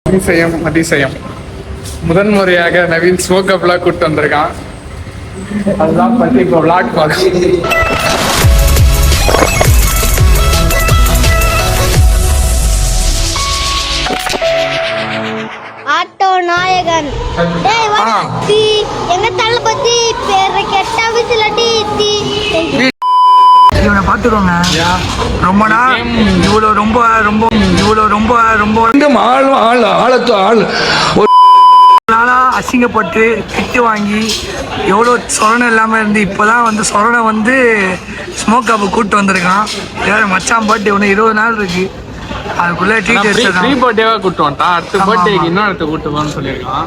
அதிசயம் முதன்முறையாக நவீன் ஸ்மோக் அப்லாம் கூப்பிட்டு வந்திருக்கான். அதுதான் பற்றி இப்போ விளாக் பார்க்க. ஆட்டோ நாயகன் எங்க தளபதி பேரை கெட்ட விசிலடி இவனை பார்த்துக்கோங்க. ரொம்ப நாள் இவ்வளோ ரொம்ப ரொம்ப இவ்வளோ ரொம்ப ரொம்ப ஒரு நாளாக அசிங்கப்பட்டு திட்டு வாங்கி எவ்வளோ சொரணை இல்லாமல் இருந்து இப்போதான் வந்து சொரணை வந்து ஸ்மோக் அப் கூப்பிட்டு வந்திருக்கான். வேற மச்சான் பர்த்டே ஒன்று 20 நாள் இருக்கு, அதுக்குள்ளே ட்ரீட் எடுத்துருக்கான். ப்ரீ பர்த்டேவாக கூப்பிட்டு வந்துட்டான். அடுத்த பர்த்டேக்கு இன்னும் அடுத்த கூப்பிட்டு போன்னு சொல்லியிருக்கான்.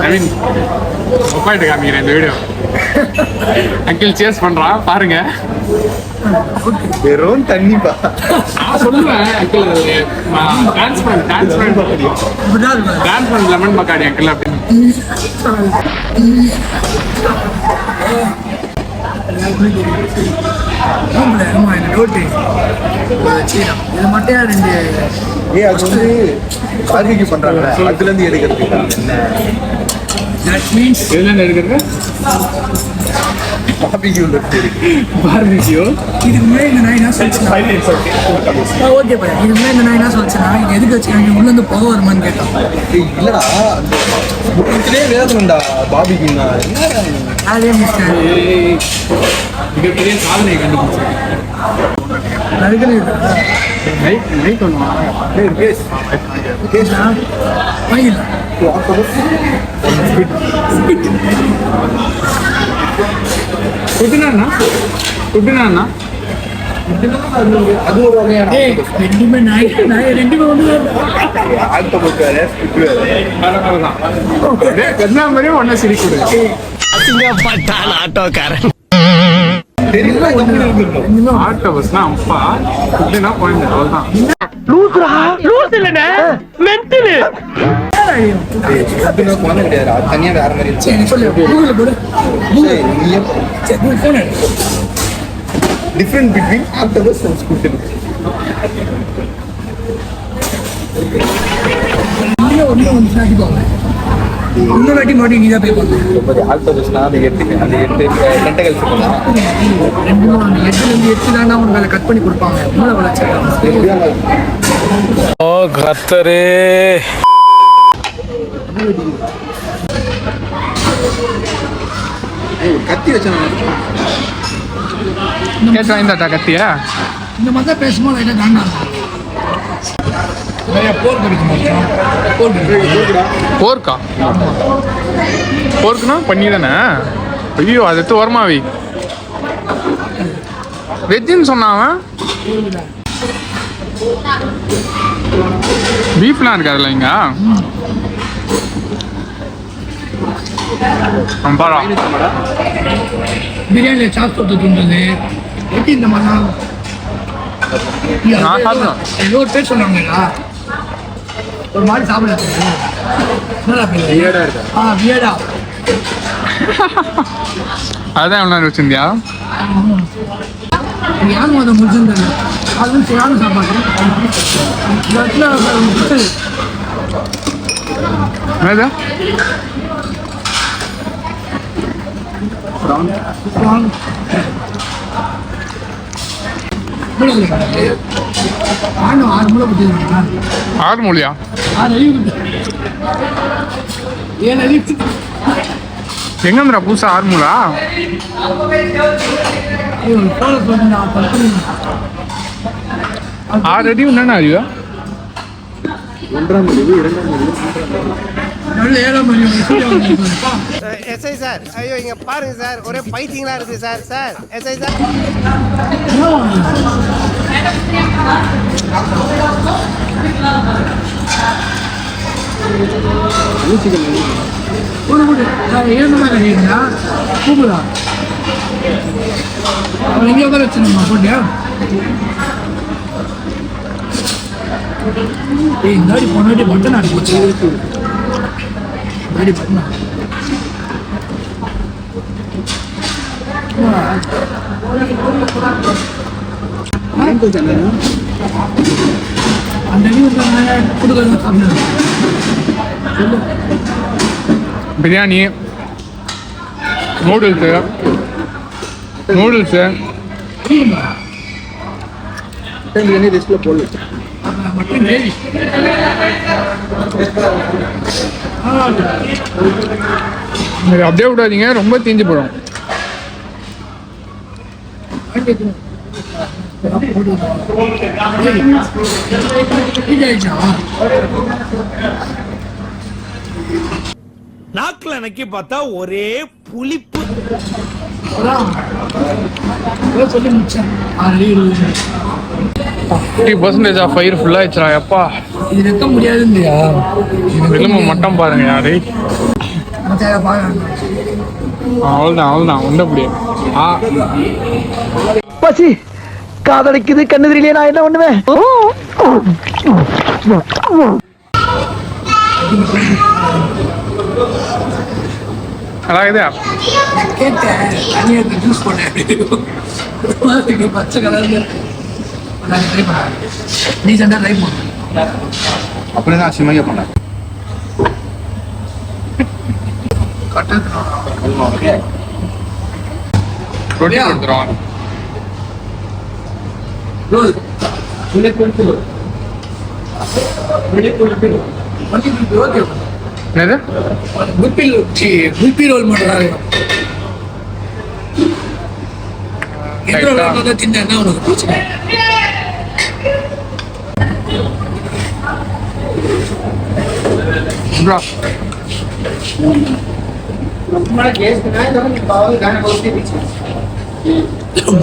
நவீன் ஒப்பாயிட்டு காமிக்கிறேன் இந்த வீடியோ. அங்கிள் சேஸ் பண்றான் பாருங்க. வெறும் தண்ணிப்பா சொல்லுவேன் அங்கிள். டிரான்ஸ்பரண்ட் லெமன் பக்காடி அங்கிள் அப்படின்னு. இது மட்டும் 2 அது வந்து பார்பிக்யூ பண்றாங்க, அதுல இருந்து எடுக்கிறது. தட் மீன்ஸ் எதுல எடுக்கிறது? பார்பிக்யூல பார்பிக்யூ. இதுக்கு முன்னாடி இந்த நாய் என்ன சொல்லிச்சுன்னா ஓகே பா, இதுக்கு முன்னாடி இந்த நாய் என்ன சொல்லிச்சுன்னா இது எதுக்கு வச்சுக்காங்க உள்ள இருந்து புகை வருமான்னு கேட்டான். இல்லடா முக்கியத்திலே வேதம்டா பார்பிக்யூனா அதே மிஸ்டர் மிகப்பெரிய சாதனை கண்டுபிடிச்சேன். அது ஒரு வகையான ரெண்டுமே நாய் ரெண்டுமே ஒன்று ஒன்னும் சிரிக்கூட ஆட்டோக்காரன் ஆக்டோபஸ்னா அப்பா, ஃபுட்னா பாயிண்ட். அவ்வளவுதான். குழந்தை கிடையாது, தனியா வேற மாதிரி different between octopus and scooter. ஒன்று வாட்டி மாட்டி நீ தான் பே பண்ணு. ஆக்டோபஸ்னா அந்த 8 டென்டகல்ஸ் இருக்கலாம். 8 தானே உனக்கு அதை கட் பண்ணி கொடுப்பாங்க. மூளை வளர்ச்சி. ஓ கர்த்தரே. கத்தி வச்சா கேட்டு வாங்கிட்டாட்டா கத்தியா? இந்த மாதிரி தான் பேசும்போது லைட்டாக காண்டாங்க. போர் போர்க்கா? போர்க்குனா பண்ணி தானே? ஐயோ அது எடுத்து வரமாவி வெஜ்ஜுன்னு சொன்னான். பீஃப்லாம் இருக்காதுல்ல இங்க? பாரா பிரியாணியில் சாஸ் தொட்டு தூண்டுது எப்படி இந்த மாதிரிலாம் நான் சாப்பிடுவேன். ஏதோ ஒரு பேர் சொன்னாங்களா ஒரு மாதிரி சாப்பிட வியடா. அதுதான் எவ்வளோ நேரம் வச்சிருந்தியா? யாரும் அதை முடிச்சிருந்தாங்க. அதுவும் சரியான சாப்பாடு. என்னது? ஆணும் 6 மூளை பற்றிருக்காங்க. 6 மூலியா? 6 அழிவு 7 அழிவு. எங்கேருந்துடா புதுசா 6 மூலா? போல சொல்லுங்க 6 அடி என்னென்ன அறிவா? 1ஆம் அறிவு 2ஆம் அறிவு 7ஆம் அறிவு. எஸ்ஐ சார், ஐயோ இங்க பாருங்க சார், ஒரே பைத்தியங்களா இருக்கு சார். சார் எஸ்ஐ சார், ஏன்னா கூப்பிடா அவன் எங்கே உட்கார வச்சுருந்தா போட்டியா? இந்த போனாடி பட்டன் ஆடி போச்சு. பிரியாணி, நூடுல்ஸு, பிரியாணி லிஸ்ட்ல போடல. அப்படியே விடாதீங்க, ரொம்ப தீஞ்சு போயிடும். நாக்குல நக்கி பார்த்தா ஒரே புளிப்பு. சொல்லி முடிச்சேன். 50% ஆஃப் ஃபயர் ஃபுல்லாக ஆயிடுச்சுடா எப்பா. இது நிற்க முடியாது இல்லையா? எலும்பு மட்டும் பாருங்க யாரு. அவ்வளோதான் உண்ட முடியும். பசி காதலிக்குது, கண்ணு தெரியலையே, நான் என்ன பண்ணுவேன்? அழகுதா கேட்டேன், தனியாக ஜூஸ் போட்டேன், பச்சை கலர்ல ட்ரை பண்ணேன். ரீசெண்டாக ட்ரை பண்ணேன். அப்படிதான் அசிமையா பண்ணேன். ரொட்டி கொடுத்துருவாங்க. என்னது குல்பி ரோல் மட்டும் தின்னா உனக்கு பிரச்சனை.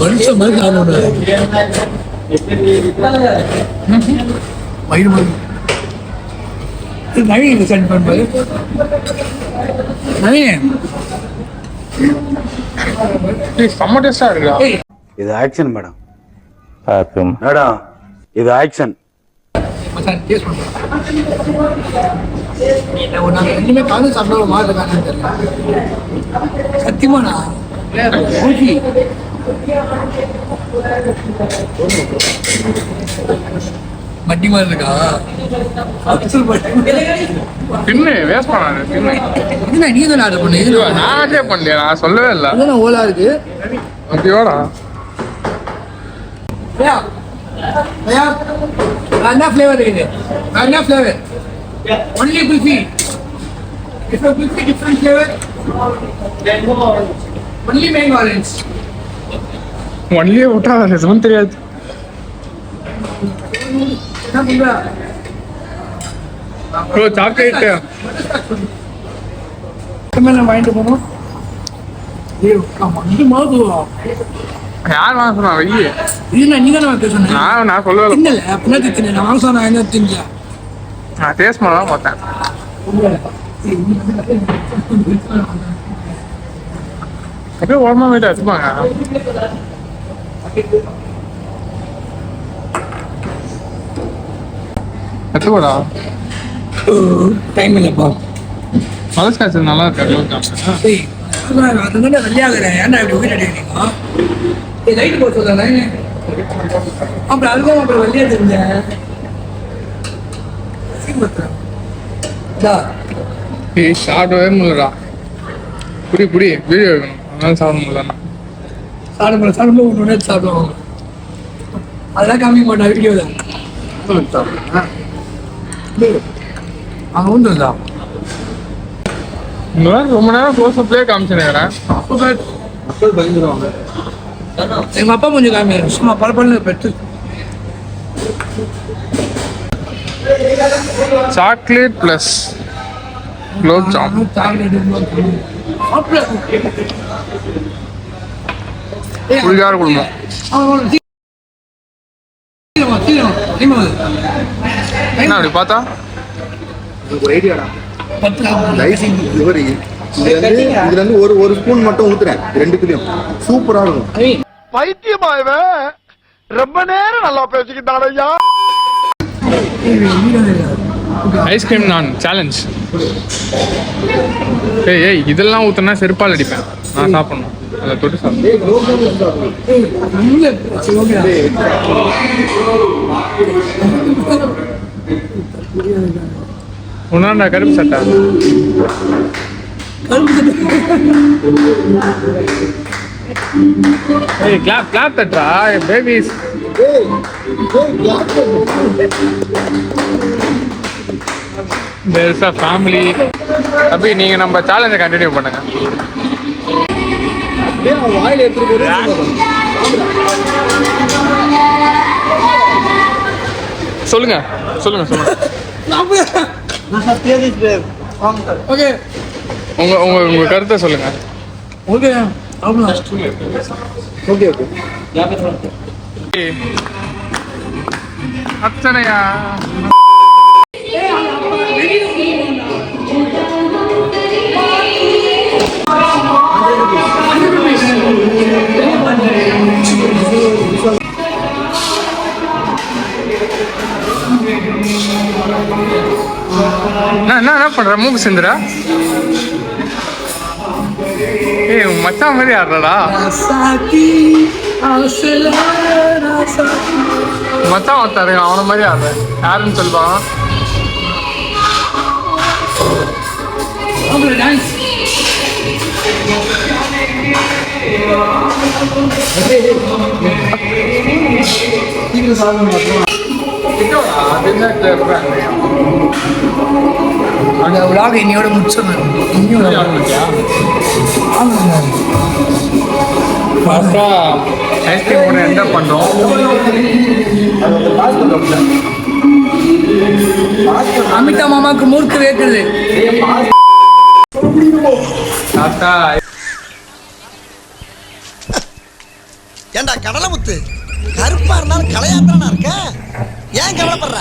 மனுஷன் மாதிரி காணும் வயிறு மாதிரி நவீன் சென்ட் பண்ணுறது. நவீன் செம்ம டேஸ்டா இருக்குடா. இது ஆக்ஷன் மேடம். மேடம் இது ஆக்ஷன். டேஸ்ட் பண்ணுறேன். ரெண்டுமே கலந்து சாப்பிட ஒரு மாதிரி இருக்கான்னு தெரியல. சத்தியமாண்ணா மட்டி மாதிரி இருக்கா? தின்னு வேஸ்ட் பண்ணாரு. என்ன நீ தான் ஆர்டர் பண்ணு? நானே பண்ணலையா? நான் சொல்லவே இல்லை. இதுதான் ஓலா இருக்கு. ஓகேவாடா? என்ன ஃப்ளேவர் இருக்குது? என்ன flavour? Only kulfi. Kulfi different flavour. Only mango orange. ஒன்லியே விட்டா ரெசம் தெரியாது. என்ன பண்ற? ப்ரோ சாக்லேட் மேல வாங்கிட்டு போனோம். ஏய் ஆமா இது மாதுவா. யார் வாங்க சொன்னா? வெய்யி இது நீ தானே வாங்க சொன்ன. நான் சொல்லவே இல்லை. இல்ல அப்படியே தின்னு. நான் வாங்க சொன்னா என்ன தின்னுங்க. நான் டேஸ்ட் பண்ணலாம் பார்த்தேன். அப்படியே ஓரமா போயிட்டு வச்சுப்பாங்க. எத்துக்கூடா டைம் இல்லப்பா. மலஸ் காய்ச்சல் நல்லா இருக்கு. அதுதான் வெள்ளையாகிறேன். ஏன்னா இப்படி வீட்டு அடிக்கிறீங்க? லைட்டு போட்டு சொல்லுங்க. அப்புறம் அதுதான் அப்புறம் வெள்ளையா தெரிஞ்சேன். சாப்பிடவே முடியலடா. புடி வீடியோ எடுக்கணும். அதனால சாப்பிட முடியல. சாப்பிடும்போது ஒன்று சாப்பிடுவாங்க. அதெல்லாம் காமிக்க மாட்டா வீடியோவில். அங்கே உண்டுதா? இந்த மாதிரி ரொம்ப நேரம் க்ளோஸ் அப்லேயே காமிச்சுனேன். மக்கள் பயந்துருவாங்க. எங்க அப்பா கொஞ்சம் காமி சும்மா பல பெற்று சாக்லேட் பிளஸ் குலோப் ஜாமுன். புளியார குடும்பம். என்ன அப்படி பார்த்தா ஒரு ஐடியாடா. ரைசிங் லிவரி இதுல இருந்து ஒரு ஸ்பூன் மட்டும் ஊத்துறேன் 2 சூப்பரா இருக்கும். பைத்தியமாயவே ரொம்ப நேரம் நல்லா பேசிக்கிட்டான் ஐயா. ஐஸ்கிரீம் நான் சேலஞ்ச். ஏய் இதெல்லாம் ஊத்துனா செருப்பால் அடிப்பேன். நான் சாப்பிடணும் அதை தொட்டு சாப்பிடணும். ஏய் குலோப் ஜாமுன் சாப்பிடு. உன்னாண்டா கருப்பு சட்டை ஏய் கிளாப் கிளாப் தட்டா பேபிஸ். ஏய் clap There is a family. Abhi நீங்க நம்ம சேலஞ்சை கண்டினியூ பண்ணுங்க. ஏய் அவன் வாயில எடுத்துட்டு போறேன். சொல்லுங்க சொல்லுங்க சொல்லுங்க. ஓகே உங்க உங்க உங்க கருத்தை சொல்லுங்க. Okay okay okay. அத்தனையா என்ன பண்ற மூக்கு சிந்துரா? ஏய் உன் மச்சான் மாதிரி ஆடுறடா. மச்சான் ஒருத்தாரு அவன மாதிரி ஆடுற யாருன்னு சொல்லுவான். அந்த விளாக் இன்னையோட முடிச்சிடணும். ஐஸ்கிரீம் என்ன பண்றோம்? அமிதா மாமாக்கு மூர்க்கு வேக்குது. தாத்தா ஏண்டா கடலமுத்து கருப்பா இருந்தாலும் கலையாத்தானா இருக்க, ஏன் கவலைப்படுற?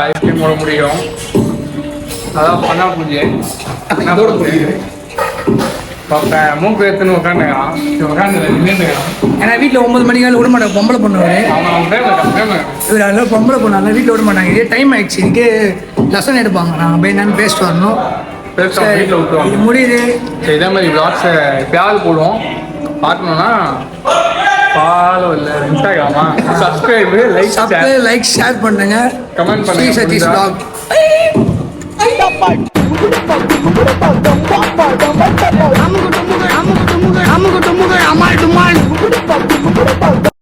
ஐஸ்கிரீம் போட முடியும். அதான் பண்ணா முடியும். அதோட புரியுது. பார்ப்பேன் மூக்கு எடுத்துன்னு உட்காந்துக்கிறான். உட்காந்து நின்றுக்கிறான். ஏன்னா வீட்டில் 9 மணிக்கு விட மாட்டாங்க, பொம்பளை பொண்ணுவாரு. அவன் பிரேம இவர் அதெல்லாம் பொம்பளை பொண்ணு வீட்டில் விட மாட்டாங்க. இதே டைம் ஆயிடுச்சு, இதுக்கே லெசன் எடுப்பாங்க. நான் போய் என்னன்னு பேசிட்டு வரணும். வீட்டில் விட்டுருவாங்க. இது முடியுது. சரி இதே மாதிரி விளாக்ஸை எப்பயாவது போடுவோம். பார்க்கணுன்னா ஃபாலோ இல்லை இன்ஸ்டாகிராமா சப்ஸ்கிரைபு லைக் ஷேர் பண்ணுங்க. கமெண்ட் பண்ணுங்க. ஸ்ரீ சதீஷ் vlog. அமுகு டுமுகு அமால் டுமால்